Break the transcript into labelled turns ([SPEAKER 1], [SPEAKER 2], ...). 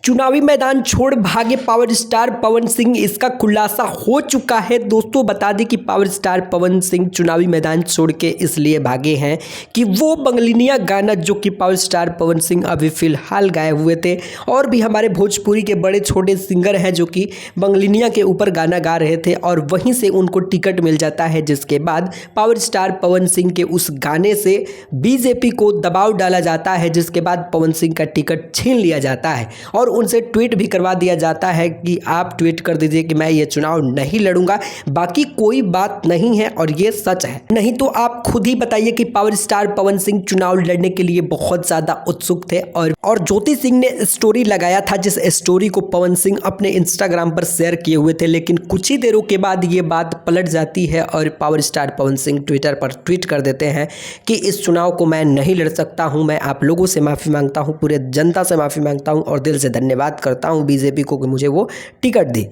[SPEAKER 1] चुनावी मैदान छोड़ भागे पावर स्टार पवन सिंह, इसका खुलासा हो चुका है। दोस्तों बता दें कि पावर स्टार पवन सिंह चुनावी मैदान छोड़ के इसलिए भागे हैं कि वो बंगलिनिया गाना जो कि पावर स्टार पवन सिंह अभी फिलहाल गाए हुए थे, और भी हमारे भोजपुरी के बड़े छोटे सिंगर हैं जो कि बंगलिनिया के ऊपर गाना गा रहे थे, और वहीं से उनको टिकट मिल जाता है, जिसके बाद पावर स्टार पवन सिंह के उस गाने से बीजेपी को दबाव डाला जाता है, जिसके बाद पवन सिंह का टिकट छीन लिया जाता है और उनसे ट्वीट भी करवा दिया जाता है कि आप ट्वीट कर दीजिए कि मैं ये चुनाव नहीं लड़ूंगा, बाकी कोई बात नहीं है और ये सच है। नहीं तो आप खुद ही बताइए कि पावर स्टार पवन सिंह चुनाव लड़ने के लिए बहुत ज़्यादा उत्सुक थे, और ज्योति सिंह ने स्टोरी लगाया था, जिस स्टोरी को पवन सिंह अपने इंस्टाग्राम पर शेयर किए हुए थे। लेकिन कुछ ही देरों के बाद ये बात पलट जाती है और power star Pawan Singh Twitter पर ट्वीट कर देते हैं कि इस चुनाव को मैं नहीं लड़ सकता हूं, मैं आप लोगों से माफ़ी मांगता हूं, पूरे जनता से माफ़ी मांगता हूं और दिल से धन्यवाद करता हूं बीजेपी को कि मुझे वो टिकट दी।